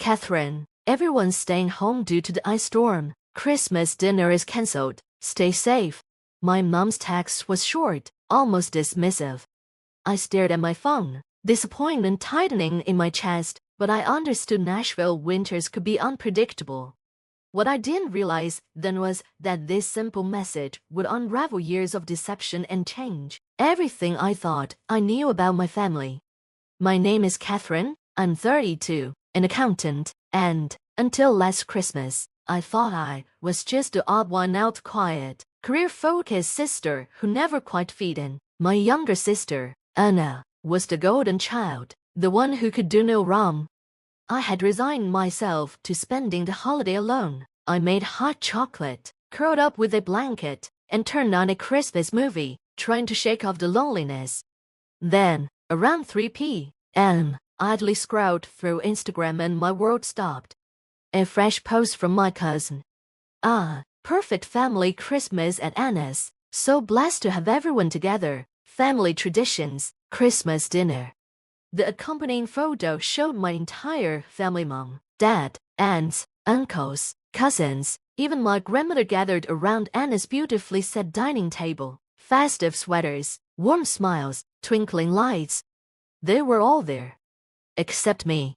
Catherine, everyone's staying home due to the ice storm. Christmas dinner is cancelled. Stay safe. My mom's text was short, almost dismissive. I stared at my phone, disappointment tightening in my chest, but I understood Nashville winters could be unpredictable. What I didn't realize then was that this simple message would unravel years of deception and change everything I thought I knew about my family. My name is Catherine, I'm 32, an accountant, and, until last Christmas, I thought I was just the odd one out, quiet, career-focused sister who never quite fit in. My younger sister, Anna, was the golden child, the one who could do no wrong. I had resigned myself to spending the holiday alone. I made hot chocolate, curled up with a blanket, and turned on a Christmas movie, trying to shake off the loneliness. Then, around 3 p.m., I idly scrolled through Instagram and my world stopped. A fresh post from my cousin. Ah, perfect family Christmas at Anna's. So blessed to have everyone together. Family traditions, Christmas dinner. The accompanying photo showed my entire family, mom, dad, aunts, uncles, cousins, even my grandmother gathered around Anna's beautifully set dining table. Festive sweaters, warm smiles, twinkling lights. They were all there. Except me.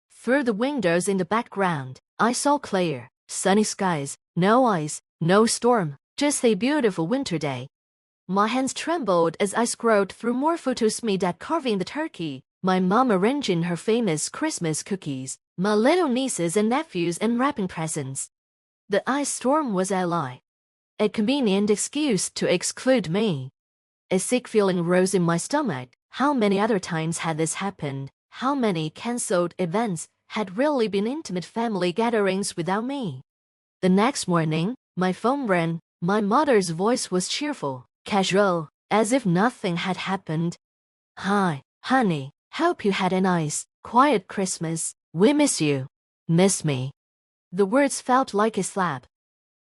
Through the windows in the background, I saw clear, sunny skies, no ice, no storm, just a beautiful winter day. My hands trembled as I scrolled through more photos, me dad carving the turkey, my mom arranging her famous Christmas cookies, my little nieces and nephews unwrapping presents. The ice storm was a lie. A convenient excuse to exclude me. A sick feeling rose in my stomach. How many other times had this happened? How many cancelled events had really been intimate family gatherings without me? The next morning, my phone rang. My mother's voice was cheerful, casual, as if nothing had happened. "Hi, honey, hope you had a nice, quiet Christmas. We miss you." Miss me. The words felt like a slap.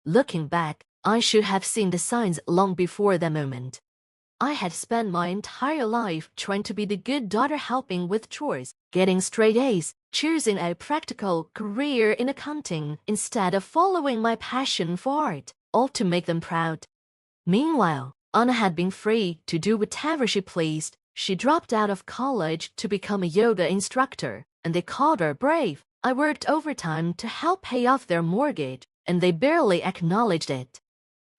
Looking back, I should have seen the signs long before that moment. I had spent my entire life trying to be the good daughter, helping with chores, getting straight A's, choosing a practical career in accounting instead of following my passion for art, all to make them proud. Meanwhile, Anna had been free to do whatever she pleased. She dropped out of college to become a yoga instructor, and they called her brave. I worked overtime to help pay off their mortgage, and they barely acknowledged it.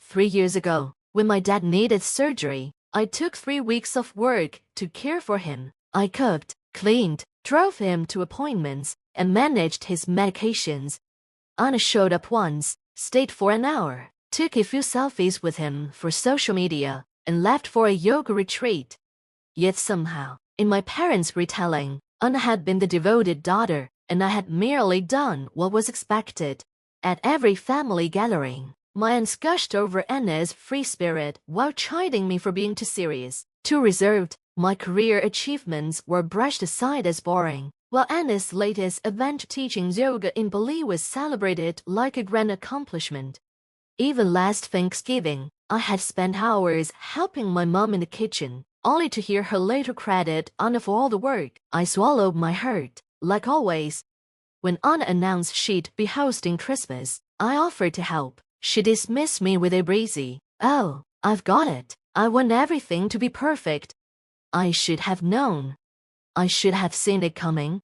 3 years ago, when my dad needed surgery, I took 3 weeks of work to care for him. I cooked, cleaned, drove him to appointments, and managed his medications. Anna showed up once, stayed for an hour, took a few selfies with him for social media, and left for a yoga retreat. Yet somehow, in my parents' retelling, Anna had been the devoted daughter, and I had merely done what was expected. At every family gathering, my aunts gushed over Anna's free spirit while chiding me for being too serious, too reserved. My career achievements were brushed aside as boring, while Anna's latest adventure, teaching yoga in Bali, was celebrated like a grand accomplishment. Even last Thanksgiving, I had spent hours helping my mom in the kitchen, only to hear her later credit Anna for all the work. I swallowed my hurt, like always. When Anna announced she'd be hosting Christmas, I offered to help. She dismissed me with a breezy, "Oh, I've got it. I want everything to be perfect." I should have known. I should have seen it coming.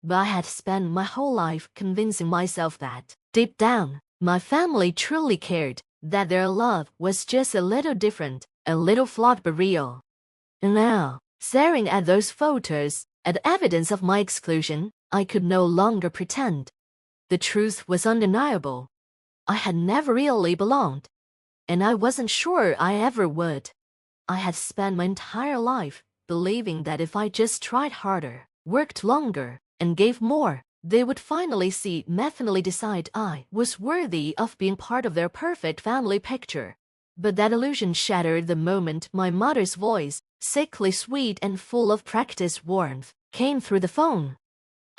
But I had spent my whole life convincing myself that, deep down, my family truly cared, that their love was just a little different, a little flawed but real. And now, staring at those photos, at evidence of my exclusion, I could no longer pretend. The truth was undeniable. I had never really belonged, and I wasn't sure I ever would. I had spent my entire life believing that if I just tried harder, worked longer, and gave more, they would finally decide I was worthy of being part of their perfect family picture. But that illusion shattered the moment my mother's voice, sickly sweet and full of practiced warmth, came through the phone.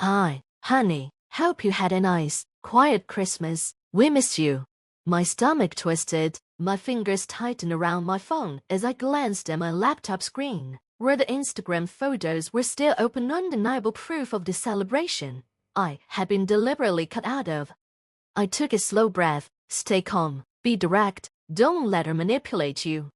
"Hi, honey, hope you had a nice, quiet Christmas. We miss you." My stomach twisted, my fingers tightened around my phone as I glanced at my laptop screen, where the Instagram photos were still open, undeniable proof of the celebration. I had been deliberately cut out of. I took a slow breath. Stay calm, be direct, don't let her manipulate you.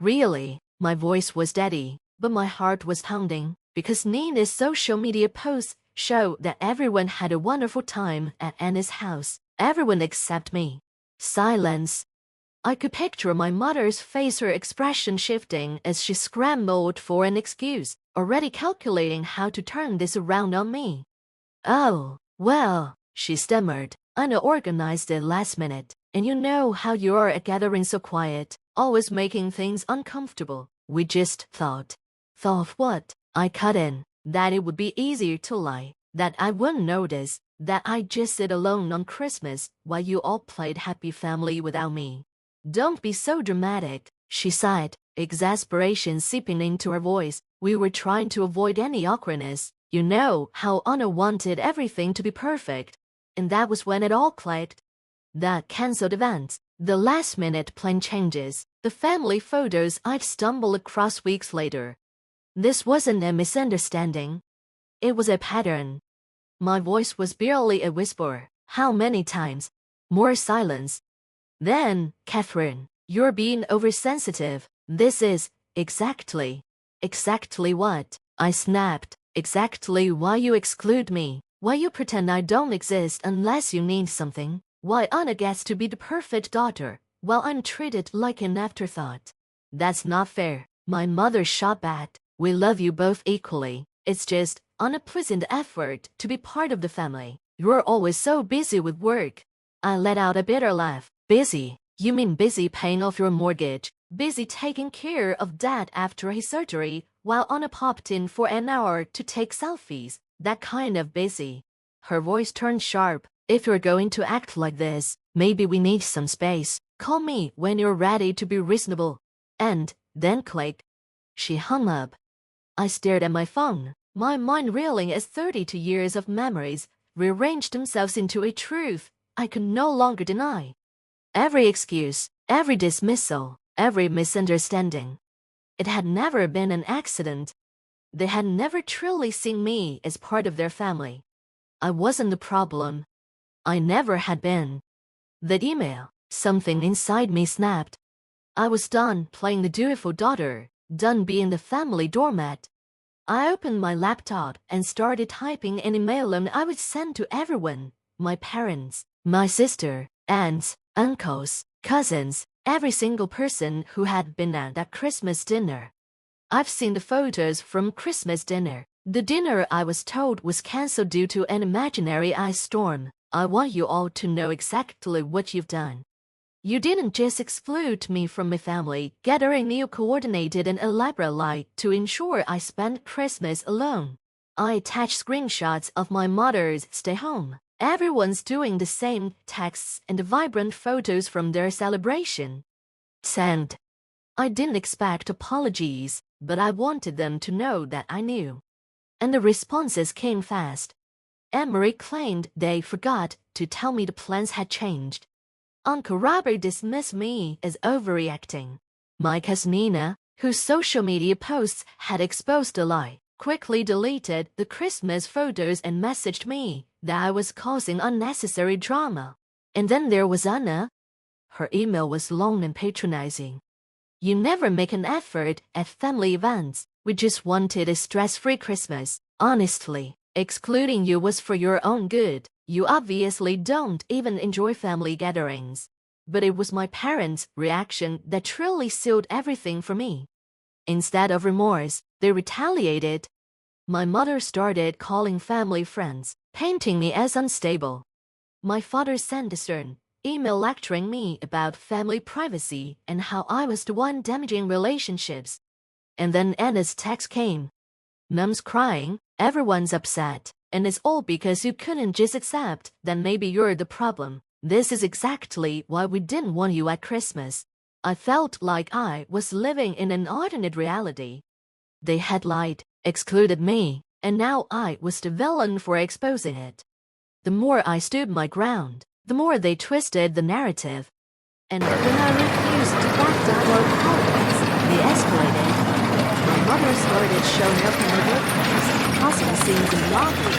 Really, my voice was steady, but my heart was pounding, because Nina's social media posts showed that everyone had a wonderful time at Anna's house, everyone except me. Silence. I could picture my mother's face, her expression shifting as she scrambled for an excuse, already calculating how to turn this around on me. Oh, well, she stammered, unorganized at last minute, and you know how you are at gatherings so quiet, always making things uncomfortable. We just thought. Thought what? I cut in. That it would be easier to lie, that I wouldn't notice, that I'd just sit alone on Christmas while you all played happy family without me. Don't be so dramatic, she sighed, exasperation seeping into her voice. We were trying to avoid any awkwardness. You know how Anna wanted everything to be perfect. And that was when it all clicked. The cancelled events, the last-minute plan changes, the family photos I'd stumbled across weeks later. This wasn't a misunderstanding. It was a pattern. My voice was barely a whisper. How many times? More silence. Then, Catherine, you're being oversensitive. This is exactly what? I snapped. Exactly why you exclude me. Why you pretend I don't exist unless you need something. Why Anna gets to be the perfect daughter, while I'm treated like an afterthought. That's not fair. My mother shot back. We love you both equally. It's just unpleasant effort to be part of the family. You're always so busy with work. I let out a bitter laugh. Busy? You mean busy paying off your mortgage? Busy taking care of Dad after his surgery, while Anna popped in for an hour to take selfies? That kind of busy. Her voice turned sharp. If you're going to act like this, maybe we need some space. Call me when you're ready to be reasonable. And then click. She hung up. I stared at my phone, my mind reeling as 32 years of memories rearranged themselves into a truth I could no longer deny. Every excuse, every dismissal, every misunderstanding. It had never been an accident. They had never truly seen me as part of their family. I wasn't the problem. I never had been. That email, something inside me snapped. I was done playing the dutiful daughter, done being the family doormat. I opened my laptop and started typing an email I would send to everyone, my parents, my sister, aunts, uncles, cousins, every single person who had been at that Christmas dinner. I've seen the photos from Christmas dinner. The dinner I was told was cancelled due to an imaginary ice storm. I want you all to know exactly what you've done. You didn't just exclude me from my family gathering. You coordinated an elaborate lie to ensure I spent Christmas alone. I attached screenshots of my mother's stay home. Everyone's doing the same, texts and vibrant photos from their celebration. Send. I didn't expect apologies, but I wanted them to know that I knew. And the responses came fast. Emery claimed they forgot to tell me the plans had changed. Uncle Robert dismissed me as overreacting. My cousin Nina, whose social media posts had exposed a lie, quickly deleted the Christmas photos and messaged me that I was causing unnecessary drama. And then there was Anna. Her email was long and patronizing. You never make an effort at family events. We just wanted a stress-free Christmas. Honestly, excluding you was for your own good. You obviously don't even enjoy family gatherings. But it was my parents' reaction that truly sealed everything for me. Instead of remorse, they retaliated. My mother started calling family friends, painting me as unstable. My father sent a stern email lecturing me about family privacy and how I was the one damaging relationships. And then Anna's text came. Mom's crying, everyone's upset, and it's all because you couldn't just accept that maybe you're the problem. This is exactly why we didn't want you at Christmas. I felt like I was living in an alternate reality. They had lied, excluded me, and now I was the villain for exposing it. The more I stood my ground, the more they twisted the narrative. And when I refused to back down or apologize, they escalated. My mother started showing up in the workplace, tossing scenes in lobby.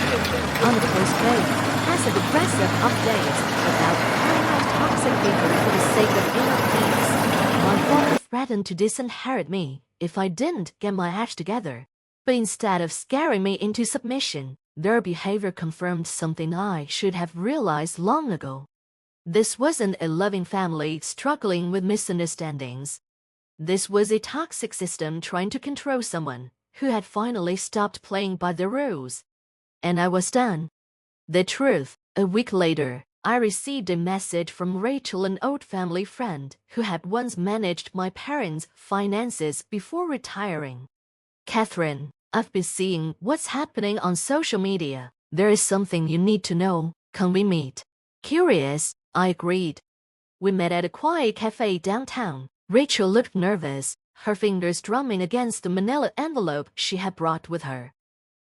On the first page, passive-aggressive updates about carrying out toxic behavior for the sake of inner peace. My father threatened to disinherit me if I didn't get my act together. But instead of scaring me into submission, their behavior confirmed something I should have realized long ago. This wasn't a loving family struggling with misunderstandings. This was a toxic system trying to control someone who had finally stopped playing by the rules. And I was done. The truth, a week later, I received a message from Rachel, an old family friend who had once managed my parents' finances before retiring. Catherine, I've been seeing what's happening on social media. There is something you need to know. Can we meet? Curious, I agreed. We met at a quiet cafe downtown. Rachel looked nervous, her fingers drumming against the manila envelope she had brought with her.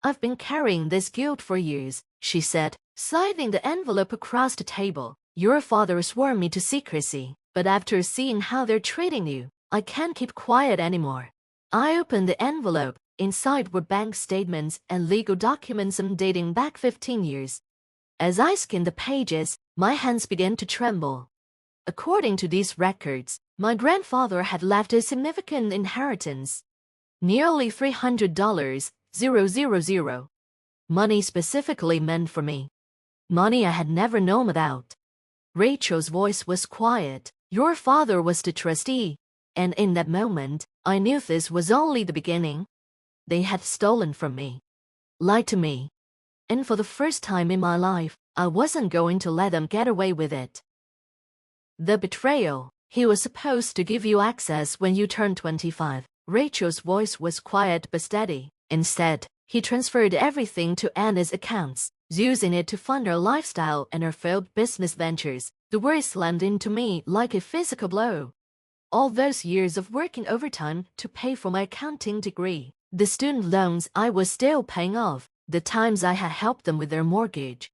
I've been carrying this guilt for years, she said, sliding the envelope across the table. Your father swore me to secrecy, but after seeing how they're treating you, I can't keep quiet anymore. I opened the envelope. Inside were bank statements and legal documents dating back 15 years. As I skinned the pages, my hands began to tremble. According to these records, my grandfather had left a significant inheritance. Nearly $300,000. Money specifically meant for me. Money I had never known about. Rachel's voice was quiet. Your father was the trustee. And in that moment, I knew this was only the beginning. They had stolen from me. Lied to me. And for the first time in my life, I wasn't going to let them get away with it. The betrayal. He was supposed to give you access when you turned 25. Rachel's voice was quiet but steady. Instead, he transferred everything to Anna's accounts, using it to fund her lifestyle and her failed business ventures. The words landed into me like a physical blow. All those years of working overtime to pay for my accounting degree, the student loans I was still paying off, the times I had helped them with their mortgage.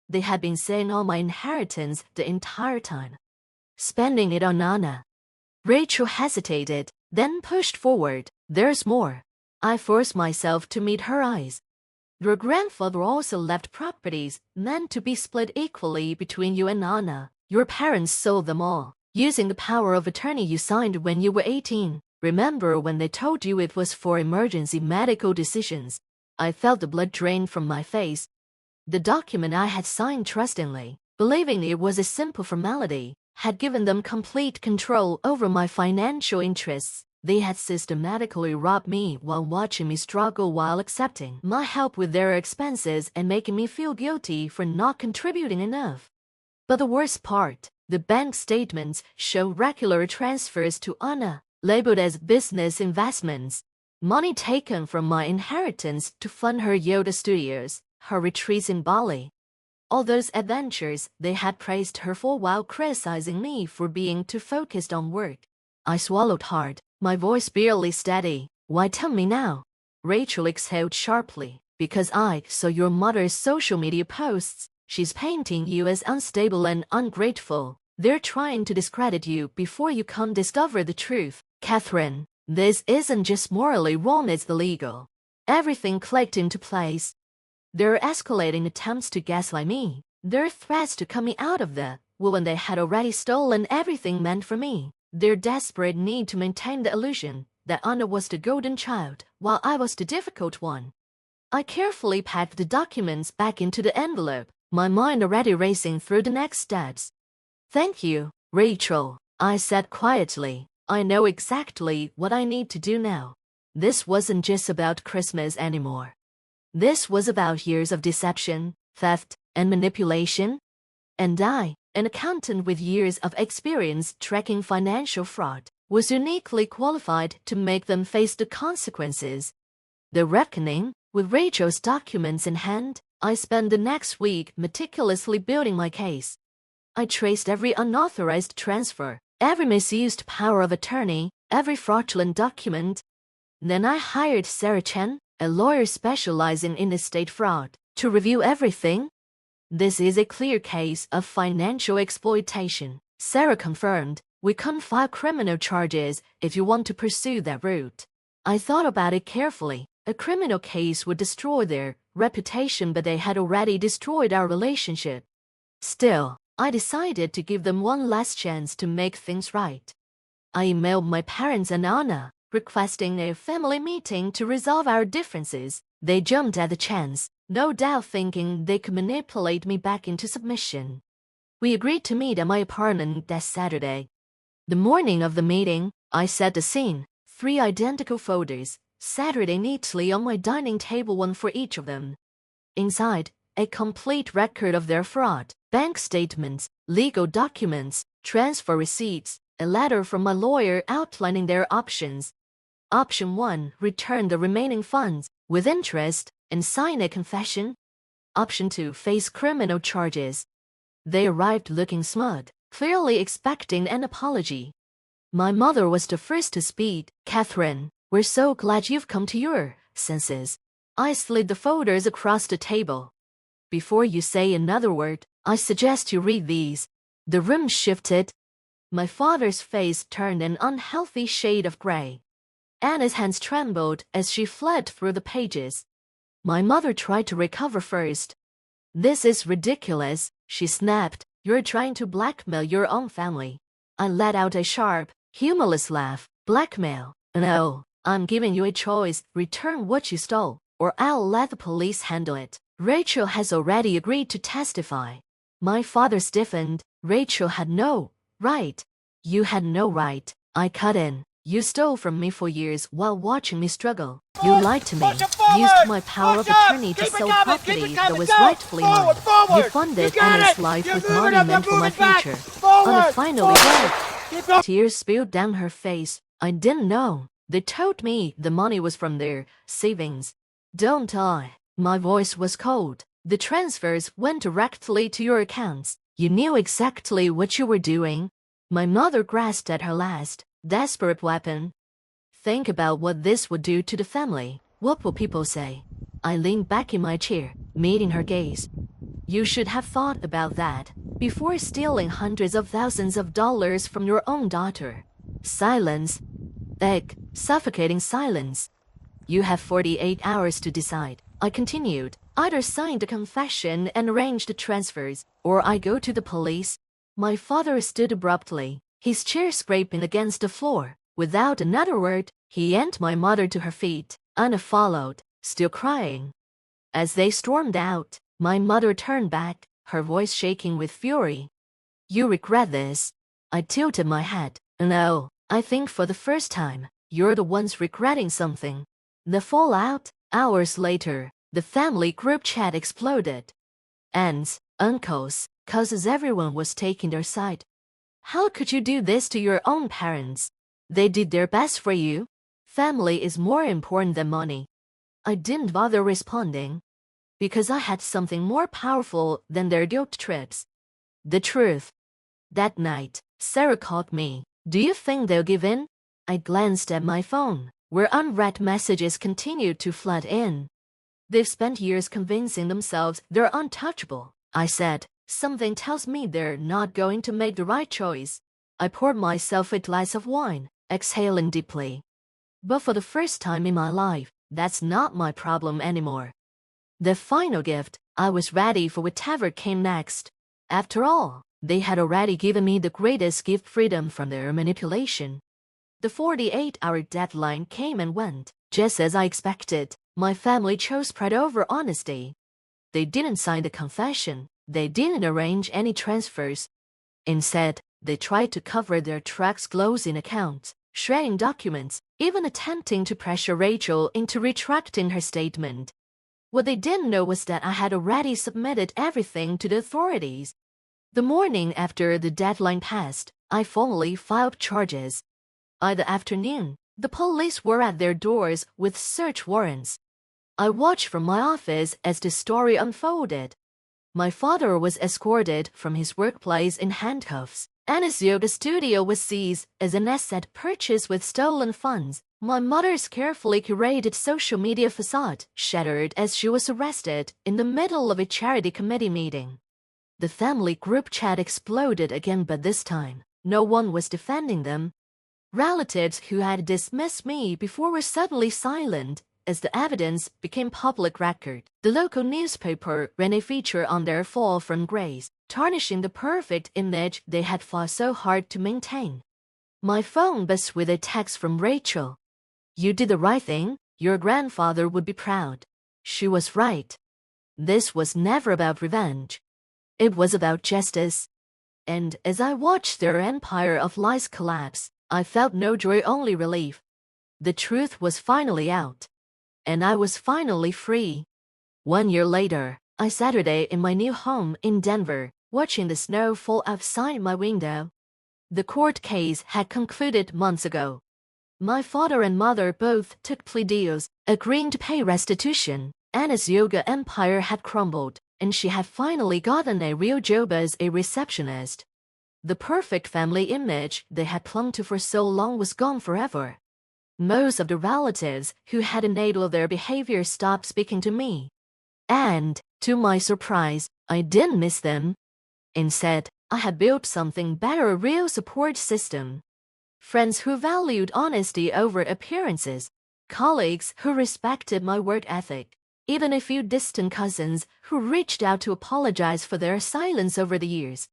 They had been saving all my inheritance the entire time, spending it on Anna. Rachel hesitated, then pushed forward. There's more. I forced myself to meet her eyes. Your grandfather also left properties meant to be split equally between you and Anna. Your parents sold them all, using the power of attorney you signed when you were 18. Remember when they told you it was for emergency medical decisions? I felt the blood drain from my face. The document I had signed trustingly, believing it was a simple formality, had given them complete control over my financial interests. They had systematically robbed me while watching me struggle while accepting my help with their expenses and making me feel guilty for not contributing enough. But the worst part, the bank statements show regular transfers to Anna, labeled as business investments. Money taken from my inheritance to fund her yoga studios, her retreats in Bali. All those adventures they had praised her for while criticizing me for being too focused on work. I swallowed hard, my voice barely steady. Why tell me now? Rachel exhaled sharply. Because I saw your mother's social media posts. She's painting you as unstable and ungrateful. They're trying to discredit you before you can discover the truth. Catherine, this isn't just morally wrong, it's illegal. Everything clicked into place. There are escalating attempts to gaslight me. There are threats to cut me out of the will when they had already stolen everything meant for me. Their desperate need to maintain the illusion that Anna was the golden child, while I was the difficult one. I carefully packed the documents back into the envelope, my mind already racing through the next steps. Thank you, Rachel, I said quietly. I know exactly what I need to do now. This wasn't just about Christmas anymore. This was about years of deception, theft, and manipulation. And I, an accountant with years of experience tracking financial fraud, was uniquely qualified to make them face the consequences. The reckoning, with Rachel's documents in hand, I spent the next week meticulously building my case. I traced every unauthorized transfer, every misused power of attorney, every fraudulent document. Then I hired Sarah Chen, a lawyer specializing in estate fraud, to review everything. This is a clear case of financial exploitation, Sarah confirmed. We can file criminal charges if you want to pursue that route. I thought about it carefully. A criminal case would destroy their reputation, but they had already destroyed our relationship. Still, I decided to give them one last chance to make things right. I emailed my parents and Anna, requesting a family meeting to resolve our differences. They jumped at the chance, no doubt thinking they could manipulate me back into submission. We agreed to meet at my apartment that Saturday. The morning of the meeting, I set the scene. 3 identical folders, Saturday neatly on my dining table, one for each of them. Inside, a complete record of their fraud, bank statements, legal documents, transfer receipts, a letter from my lawyer outlining their options. Option 1, return the remaining funds with interest and sign a confession. Option 2, face criminal charges. They arrived looking smug, clearly expecting an apology. My mother was the first to speak. "Catherine, we're so glad you've come to your senses." I slid the folders across the table. "Before you say another word, I suggest you read these." The room shifted. My father's face turned an unhealthy shade of gray. Anna's hands trembled as she fled through the pages. My mother tried to recover first. "This is ridiculous," she snapped. "You're trying to blackmail your own family." I let out a sharp, humorless laugh. "Blackmail? No, I'm giving you a choice. Return what you stole, or I'll let the police handle it. Rachel has already agreed to testify." My father stiffened. "Rachel had no right." "You had no right," I cut in. "You stole from me for years while watching me struggle. You lied to me, used my power of attorney to sell property that was rightfully mine. You funded Anna's life with money meant for my future. Anna finally broke." Tears spilled down her face. "I didn't know. They told me the money was from their savings." "Don't I?" My voice was cold. "The transfers went directly to your accounts. You knew exactly what you were doing." My mother grasped at her last, desperate weapon. "Think about what this would do to the family. What will people say?" I leaned back in my chair, meeting her gaze. "You should have thought about that before stealing hundreds of thousands of dollars from your own daughter." Silence. Suffocating silence. "You have 48 hours to decide," I continued. "Either sign the confession and arrange the transfers, or I go to the police." My father stood abruptly, his chair scraping against the floor. Without another word, he yanked my mother to her feet. Anna followed, still crying. As they stormed out, my mother turned back, her voice shaking with fury. "You regret this?" I tilted my head. "No, I think for the first time, you're the ones regretting something." The fallout. Hours later, the family group chat exploded. Aunts, uncles, cousins, everyone was taking their side. "How could you do this to your own parents? They did their best for you. Family is more important than money." I didn't bother responding, because I had something more powerful than their guilt trips. The truth. That night, Sarah called me. "Do you think they'll give in?" I glanced at my phone, where unread messages continued to flood in. "They've spent years convincing themselves they're untouchable," I said. "Something tells me they're not going to make the right choice." I poured myself a glass of wine, exhaling deeply. But for the first time in my life, that's not my problem anymore. The final gift, I was ready for whatever came next. After all, they had already given me the greatest gift, freedom from their manipulation. The 48-hour deadline came and went, just as I expected. My family chose pride over honesty. They didn't sign the confession. They didn't arrange any transfers. Instead, they tried to cover their tracks, closing accounts, shredding documents, even attempting to pressure Rachel into retracting her statement. What they didn't know was that I had already submitted everything to the authorities. The morning after the deadline passed, I formally filed charges. By the afternoon, the police were at their doors with search warrants. I watched from my office as the story unfolded. My father was escorted from his workplace in handcuffs. Anna's yoga studio was seized as an asset purchased with stolen funds. My mother's carefully curated social media facade shattered as she was arrested in the middle of a charity committee meeting. The family group chat exploded again, but this time, no one was defending them. Relatives who had dismissed me before were suddenly silent. as the evidence became public record, the local newspaper ran a feature on their fall from grace, tarnishing the perfect image they had fought so hard to maintain. My phone buzzed with a text from Rachel. "You did the right thing. Your grandfather would be proud." She was right. This was never about revenge. It was about justice. And as I watched their empire of lies collapse, I felt no joy, only relief. The truth was finally out. And I was finally free. 1 year later, I Saturday in my new home in Denver, watching the snow fall outside my window. The court case had concluded months ago. My father and mother both took plea deals, agreeing to pay restitution. Anna's yoga empire had crumbled, and she had finally gotten a real job as a receptionist. The perfect family image they had clung to for so long was gone forever. Most of the relatives who had enabled their behavior stopped speaking to me. And, to my surprise, I didn't miss them. Instead, I had built something better, a real support system. Friends who valued honesty over appearances, colleagues who respected my work ethic, even a few distant cousins who reached out to apologize for their silence over the years.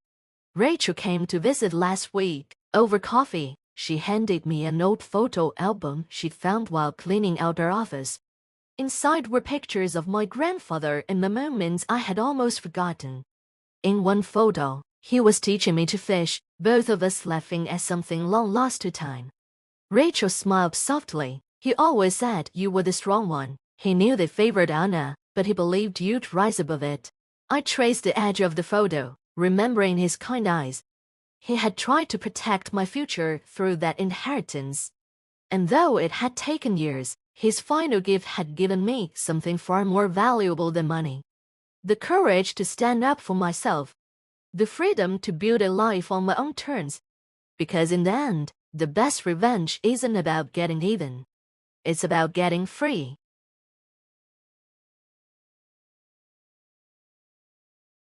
Rachel came to visit last week. Over coffee, she handed me an old photo album she'd found while cleaning out her office. Inside were pictures of my grandfather in the moments I had almost forgotten. In one photo, he was teaching me to fish, both of us laughing at something long lost to time. Rachel smiled softly. "He always said you were the strong one. He knew they favored Anna, but he believed you'd rise above it." I traced the edge of the photo, remembering his kind eyes. He had tried to protect my future through that inheritance. And though it had taken years, his final gift had given me something far more valuable than money. The courage to stand up for myself. The freedom to build a life on my own terms. Because in the end, the best revenge isn't about getting even. It's about getting free.